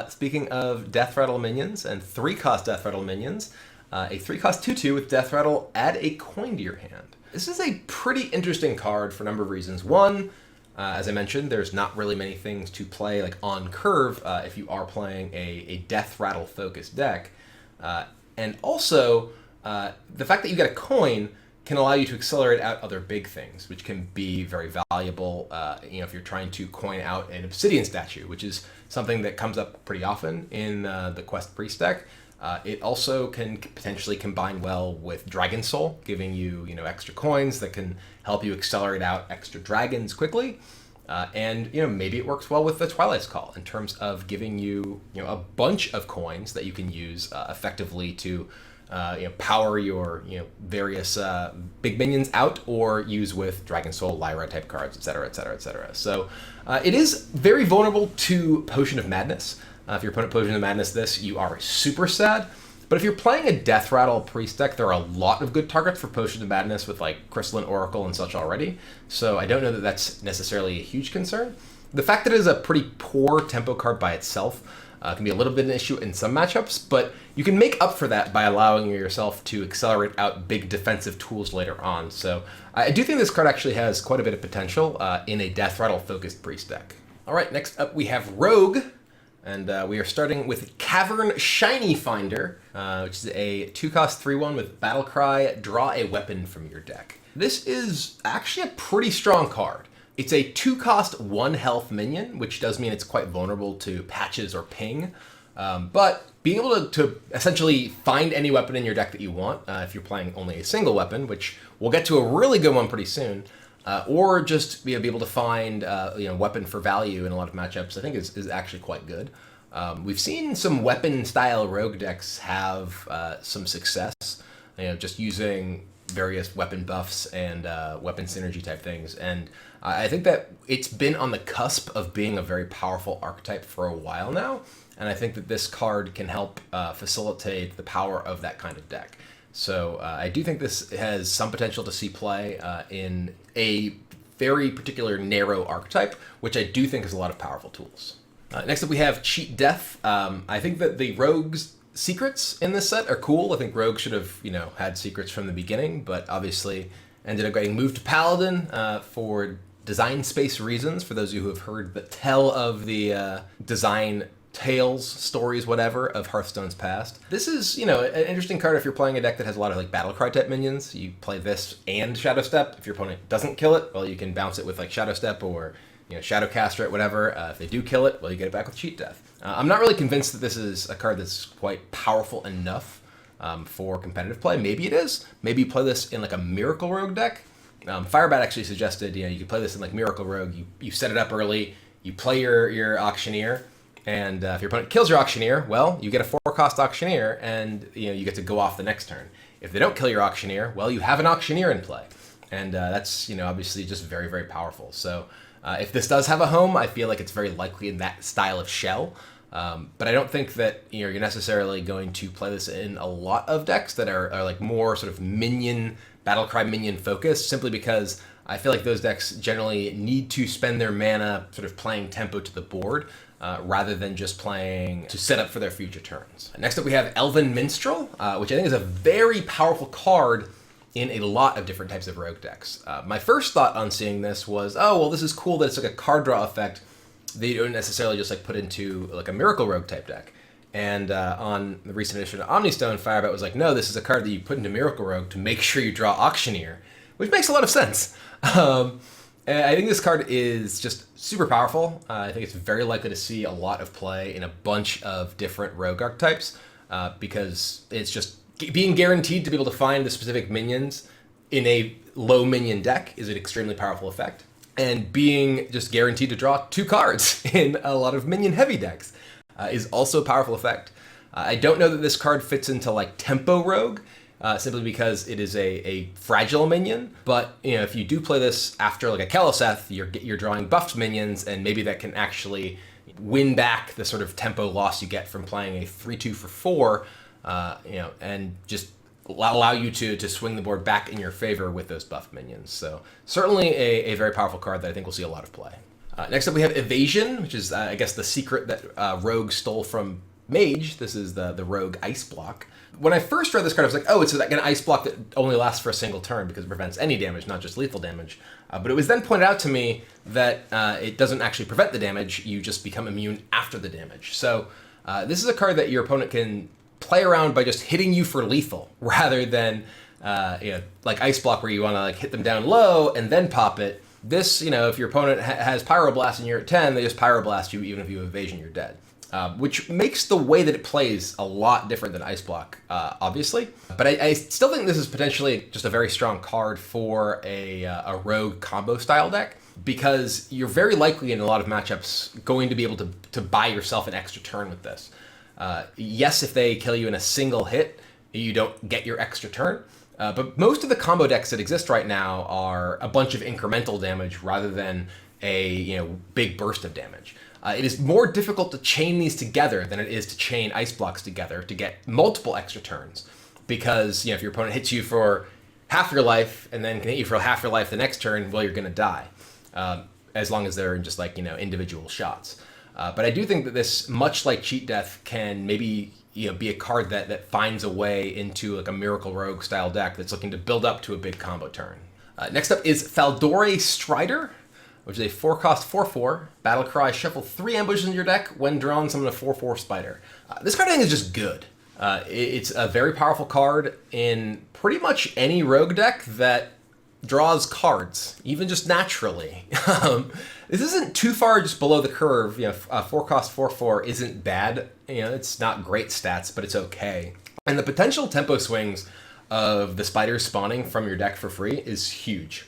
Speaking of Deathrattle minions and 3-cost Deathrattle minions, a 3-cost 2/2 with Deathrattle, add a coin to your hand. This is a pretty interesting card for a number of reasons. One, as I mentioned, there's not really many things to play like on curve if you are playing a Deathrattle focused deck. And also, the fact that you get a coin can allow you to accelerate out other big things, which can be very valuable if you're trying to coin out an Obsidian statue, which is something that comes up pretty often in the Quest Priest deck. It also can potentially combine well with Dragon Soul, giving you extra coins that can help you accelerate out extra dragons quickly. And maybe it works well with the Twilights Call in terms of giving you a bunch of coins that you can use effectively to power your various big minions out, or use with Dragon Soul, Lyra type cards, etc., etc., etc. So it is very vulnerable to Potion of Madness. If your opponent Potion of Madness this, you are super sad. But if you're playing a Deathrattle Priest deck, there are a lot of good targets for Potion of Madness with like Crystalline Oracle and such already. So I don't know that that's necessarily a huge concern. The fact that it is a pretty poor tempo card by itself can be a little bit an issue in some matchups, but you can make up for that by allowing yourself to accelerate out big defensive tools later on. So I do think this card actually has quite a bit of potential in a Deathrattle-focused Priest deck. All right, next up we have Rogue, and we are starting with Cavern Shiny Finder, which is a 2-cost 3/1 with Battlecry, draw a weapon from your deck. This is actually a pretty strong card. It's a 2-cost 1 health minion, which does mean it's quite vulnerable to patches or ping. But being able to essentially find any weapon in your deck that you want, if you're playing only a single weapon, which we'll get to a really good one pretty soon, or just be able to find weapon for value in a lot of matchups, I think is actually quite good. We've seen some weapon-style rogue decks have some success, just using various weapon buffs and weapon synergy type things, and I think that it's been on the cusp of being a very powerful archetype for a while now, and I think that this card can help facilitate the power of that kind of deck. So I do think this has some potential to see play in a very particular narrow archetype, which I do think has a lot of powerful tools. Next up we have Cheat Death. I think that the Rogue's secrets in this set are cool. I think Rogue should have, had secrets from the beginning, but obviously ended up getting moved to Paladin for design space reasons, for those of you who have heard the tell of the design tales, stories, whatever, of Hearthstone's past. This is, an interesting card if you're playing a deck that has a lot of like Battlecry type minions. You play this and Shadow Step. If your opponent doesn't kill it, well, you can bounce it with like Shadow Step or Shadowcaster it, whatever. If they do kill it, well, you get it back with Cheat Death. I'm not really convinced that this is a card that's quite powerful enough for competitive play. Maybe it is. Maybe you play this in like a Miracle Rogue deck. Firebat actually suggested, you could play this in like Miracle Rogue. You set it up early, you play your Auctioneer, and if your opponent kills your Auctioneer, well, you get a 4-cost Auctioneer, and you get to go off the next turn. If they don't kill your Auctioneer, well, you have an Auctioneer in play, and that's obviously just very, very powerful. So if this does have a home, I feel like it's very likely in that style of shell. But I don't think that you're necessarily going to play this in a lot of decks that are like more sort of minion, Battlecry minion focused, simply because I feel like those decks generally need to spend their mana sort of playing tempo to the board rather than just playing to set up for their future turns. Next up we have Elven Minstrel, which I think is a very powerful card in a lot of different types of rogue decks. My first thought on seeing this was, oh, well, this is cool that it's like a card draw effect that you don't necessarily just like put into like a Miracle Rogue type deck. And on the recent edition of Omnistone, Firebat was like, no, this is a card that you put into Miracle Rogue to make sure you draw Auctioneer, which makes a lot of sense. And I think this card is just super powerful. I think it's very likely to see a lot of play in a bunch of different rogue archetypes because it's just being guaranteed to be able to find the specific minions in a low minion deck is an extremely powerful effect. And being just guaranteed to draw 2 cards in a lot of minion heavy decks is also a powerful effect. I don't know that this card fits into like Tempo Rogue, simply because it is a fragile minion. But if you do play this after like a Keleseth, you're drawing buffed minions, and maybe that can actually win back the sort of tempo loss you get from playing a 3/2 for 4, and just allow you to swing the board back in your favor with those buffed minions. So certainly a very powerful card that I think will see a lot of play. Next up we have Evasion, which is, I guess, the secret that Rogue stole from Mage. This is the Rogue Ice Block. When I first read this card, I was like, oh, it's like an Ice Block that only lasts for a single turn because it prevents any damage, not just lethal damage. But it was then pointed out to me that it doesn't actually prevent the damage, you just become immune after the damage. So this is a card that your opponent can play around by just hitting you for lethal, rather than like Ice Block where you want to like hit them down low and then pop it. This, if your opponent has Pyroblast and you're at 10, they just Pyroblast you, even if you have Evasion, you're dead. Which makes the way that it plays a lot different than Ice Block, obviously. But I still think this is potentially just a very strong card for a rogue combo style deck, because you're very likely in a lot of matchups going to be able to buy yourself an extra turn with this. Yes, if they kill you in a single hit, you don't get your extra turn. But most of the combo decks that exist right now are a bunch of incremental damage rather than a big burst of damage. It is more difficult to chain these together than it is to chain Ice Blocks together to get multiple extra turns. Because if your opponent hits you for half your life and then can hit you for half your life the next turn, well, you're going to die. As long as they're in just like individual shots. But I do think that this, much like Cheat Death, can maybe be a card that finds a way into like a Miracle Rogue style deck that's looking to build up to a big combo turn. Next up is Dori Strider, which is a 4-cost 4/4. Battlecry, shuffle 3 ambushes in your deck. When drawn, summon a 4/4 spider. This card I think is just good. It's a very powerful card in pretty much any rogue deck that draws cards, even just naturally. This isn't too far just below the curve. A 4-cost 4/4 isn't bad. It's not great stats, but it's okay. And the potential tempo swings of the spiders spawning from your deck for free is huge.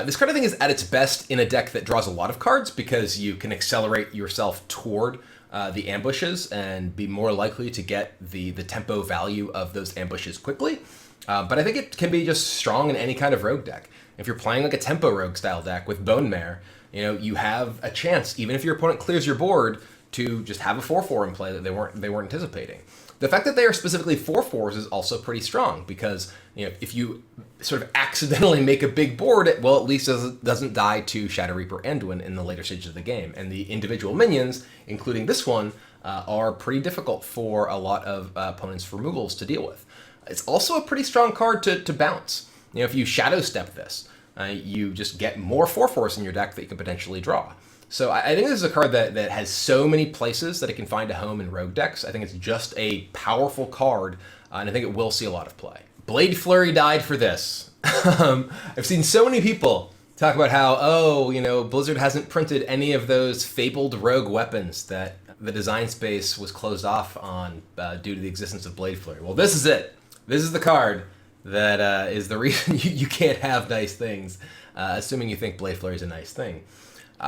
This card I think is at its best in a deck that draws a lot of cards, because you can accelerate yourself toward the ambushes and be more likely to get the tempo value of those ambushes quickly. But I think it can be just strong in any kind of rogue deck. If you're playing like a tempo rogue style deck with Bone Mare, you have a chance, even if your opponent clears your board, to just have a 4/4 in play that they weren't anticipating. The fact that they are specifically 4/4s is also pretty strong, because if you sort of accidentally make a big board, at least it doesn't die to Shadow Reaper Anduin in the later stages of the game. And the individual minions, including this one, are pretty difficult for a lot of opponents' removals to deal with. It's also a pretty strong card to bounce. If you Shadow Step this, you just get more 4/4s in your deck that you can potentially draw. So I think this is a card that has so many places that it can find a home in rogue decks. I think it's just a powerful card, and I think it will see a lot of play. Blade Flurry died for this. I've seen so many people Talk about how, Blizzard hasn't printed any of those fabled rogue weapons that the design space was closed off on due to the existence of Blade Flurry. Well, this is it. This is the card that is the reason you can't have nice things, assuming you think Blade Flurry is a nice thing.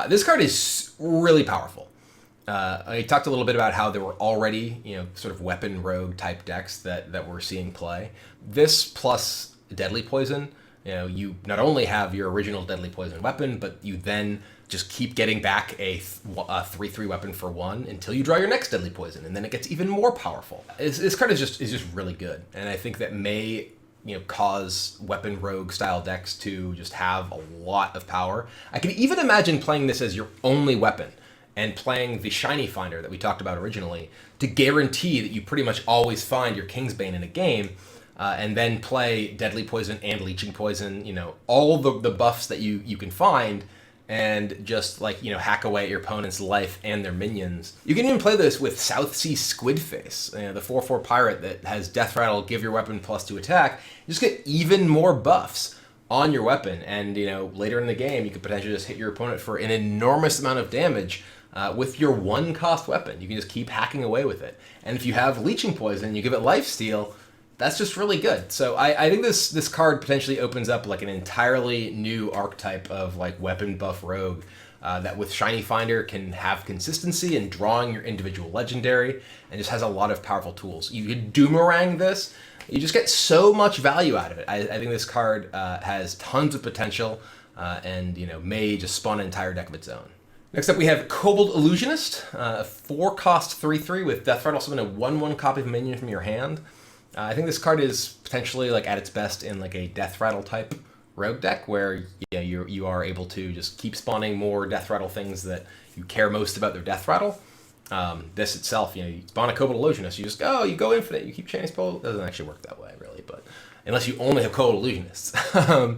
This card is really powerful. I talked a little bit about how there were already, sort of weapon rogue type decks that we're seeing play. This plus Deadly Poison, you not only have your original Deadly Poison weapon, but you then just keep getting back a 3/3 weapon for 1 until you draw your next Deadly Poison, and then it gets even more powerful. This card is just really good, and I think that may cause weapon rogue style decks to just have a lot of power. I can even imagine playing this as your only weapon and playing the Shiny Finder that we talked about originally to guarantee that you pretty much always find your Kingsbane in a game, and then play Deadly Poison and Leeching Poison, all the buffs that you can find, and just hack away at your opponent's life and their minions. You can even play this with Southsea Squidface, the 4/4 pirate that has Deathrattle, give your weapon +2 attack. You just get even more buffs on your weapon, and later in the game you could potentially just hit your opponent for an enormous amount of damage with your 1-cost weapon. You can just keep hacking away with it. And if you have Leeching Poison, you give it Lifesteal, that's just really good. So I think this card potentially opens up an entirely new archetype of weapon buff rogue that with Shiny Finder can have consistency in drawing your individual legendary and just has a lot of powerful tools. You could Doomerang this. You just get so much value out of it. I think this card has tons of potential and may just spawn an entire deck of its own. Next up we have Kobolds Illusionist, a 4-cost 3/3 with Deathrattle, summon a 1/1 copy of a minion from your hand. I think this card is potentially at its best in a Deathrattle type rogue deck where you are able to just keep spawning more Deathrattle things that you care most about their Deathrattle. This itself, you spawn a Kobold Illusionist, you just you go infinite, you keep chaining spell. It doesn't actually work that way really, but unless you only have Kobold Illusionists.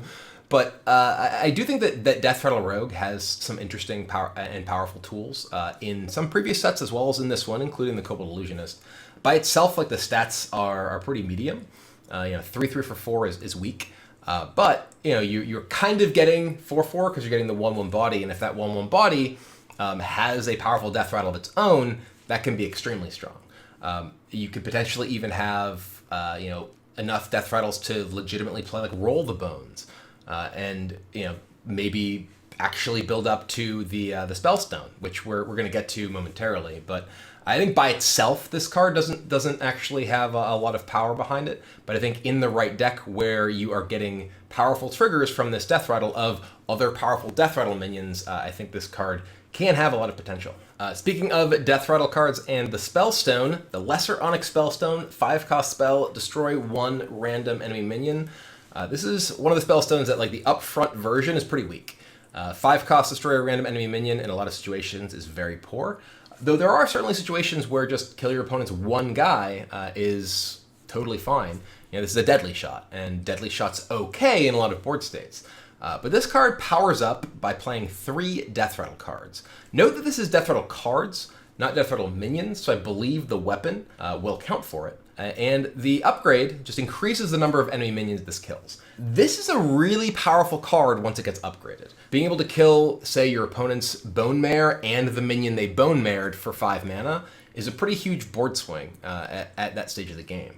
But I do think that Deathrattle Rogue has some interesting powerful tools in some previous sets as well as in this one, including the Kobold Illusionist. By itself, the stats are pretty medium. 3/3 for 4 is weak, but you're kind of getting 4/4 because you're getting the 1/1 body, and if that 1/1 body has a powerful Deathrattle of its own, that can be extremely strong. You could potentially even have enough Deathrattles to legitimately play Roll the Bones. And maybe actually build up to the Spellstone, which we're going to get to momentarily. But I think by itself, this card doesn't actually have a lot of power behind it. But I think in the right deck, where you are getting powerful triggers from this Deathrattle of other powerful Deathrattle minions, I think this card can have a lot of potential. Speaking of Deathrattle cards and the Spellstone, the Lesser Onyx Spellstone, 5-cost spell, destroy 1 random enemy minion. This is one of the Spellstones that the upfront version is pretty weak. 5-cost destroy a random enemy minion in a lot of situations is very poor. Though there are certainly situations where just kill your opponent's one guy is totally fine. This is a deadly shot, and deadly shot's okay in a lot of board states. But this card powers up by playing 3 Deathrattle cards. Note that this is Deathrattle cards, not Deathrattle minions, so I believe the weapon will count for it. And the upgrade just increases the number of enemy minions this kills. This is a really powerful card once it gets upgraded. Being able to kill, say, your opponent's Bone Mare and the minion they Bone Mared for 5 mana is a pretty huge board swing at that stage of the game.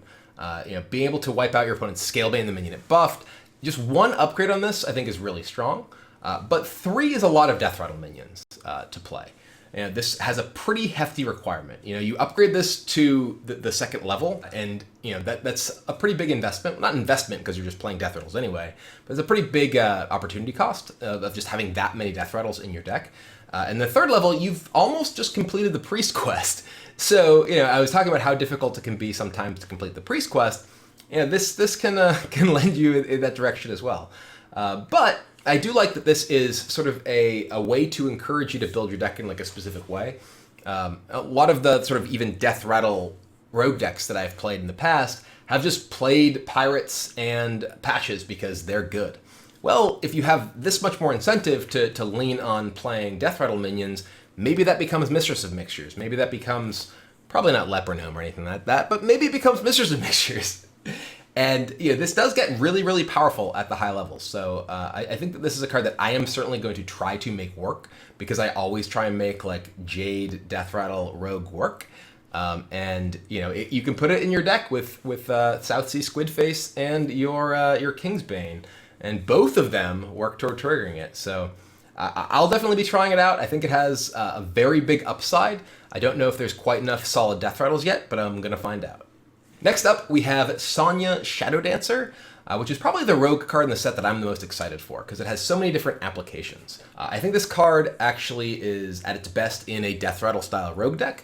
Being able to wipe out your opponent's Scalebane, the minion it buffed, just 1 upgrade on this I think is really strong. But 3 is a lot of Deathrattle minions to play. This has a pretty hefty requirement. You upgrade this to the 2nd level, and that's a pretty big investment. Not investment because you're just playing Deathrattles anyway, but it's a pretty big opportunity cost of just having that many Deathrattles in your deck. And the 3rd level, you've almost just completed the Priest Quest. So I was talking about how difficult it can be sometimes to complete the Priest Quest. This can lend you in that direction as well. But I do like that this is sort of a way to encourage you to build your deck in a specific way. A lot of the sort of even Deathrattle rogue decks that I've played in the past have just played Pirates and Patches because they're good. Well, if you have this much more incentive to lean on playing Deathrattle minions, maybe that becomes Mistress of Mixtures. Maybe that becomes, probably not Leper Gnome or anything like that, but maybe it becomes Mistress of Mixtures. And this does get really, really powerful at the high levels. So I think that this is a card that I am certainly going to try to make work, because I always try and make like Jade Deathrattle Rogue work. And you can put it in your deck with Southsea Squidface and your Kingsbane, and both of them work toward triggering it. So I'll definitely be trying it out. I think it has a very big upside. I don't know if there's quite enough solid Deathrattles yet, but I'm gonna find out. Next up, we have Sonya Shadow Dancer, which is probably the rogue card in the set that I'm the most excited for, because it has so many different applications. I think this card actually is at its best in a Deathrattle style rogue deck,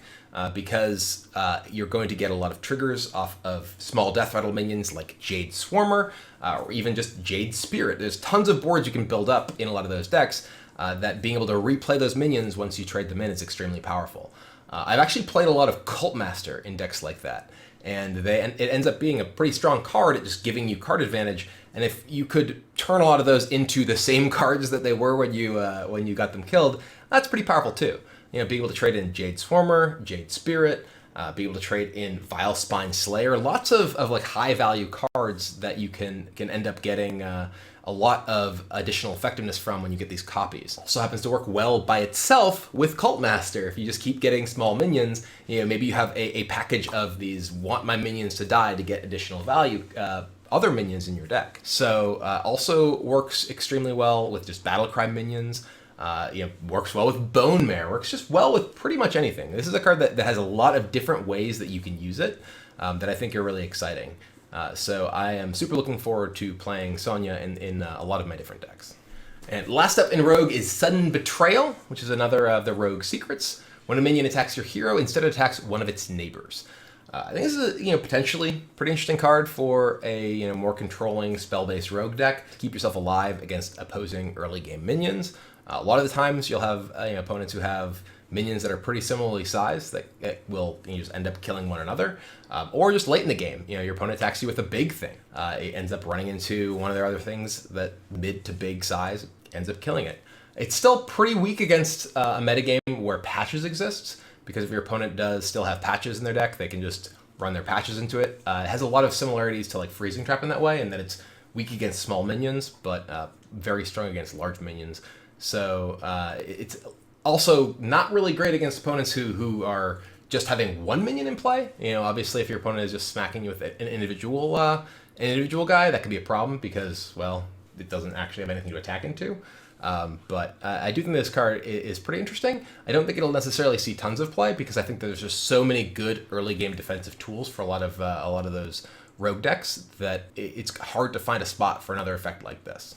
because you're going to get a lot of triggers off of small Deathrattle minions like Jade Swarmer, or even just Jade Spirit. There's tons of boards you can build up in a lot of those decks, that being able to replay those minions once you trade them in is extremely powerful. I've actually played a lot of Cult Master in decks like that, and it ends up being a pretty strong card at just giving you card advantage. And if you could turn a lot of those into the same cards that they were when you got them killed, that's pretty powerful too. Being able to trade in Jade Swarmer, Jade Spirit, be able to trade in Vile Spine Slayer, lots of like high value cards that you can end up getting a lot of additional effectiveness from when you get these copies. Also happens to work well by itself with Cult Master. If you just keep getting small minions, maybe you have a package of these want my minions to die to get additional value, other minions in your deck. So also works extremely well with just Battlecry minions. Works well with Bone Mare, works just well with pretty much anything. This is a card that has a lot of different ways that you can use it, that I think are really exciting. So I am super looking forward to playing Sonya in a lot of my different decks. And last up in Rogue is Sudden Betrayal, which is another of the Rogue secrets. When a minion attacks your hero, instead it attacks one of its neighbors. I think this is a potentially pretty interesting card for a more controlling spell-based Rogue deck to keep yourself alive against opposing early game minions. A lot of the times you'll have opponents who have minions that are pretty similarly sized that will just end up killing one another, or just late in the game, your opponent attacks you with a big thing. It ends up running into one of their other things that mid to big size ends up killing it. It's still pretty weak against a metagame where patches exist, because if your opponent does still have patches in their deck, they can just run their patches into it. It has a lot of similarities to like Freezing Trap in that way, and that it's weak against small minions, but very strong against large minions. So it's also not really great against opponents who are just having one minion in play. Obviously if your opponent is just smacking you with an individual guy, that could be a problem because, well, it doesn't actually have anything to attack into. But I do think this card is pretty interesting. I don't think it'll necessarily see tons of play because I think there's just so many good early game defensive tools for a lot of those rogue decks that it's hard to find a spot for another effect like this.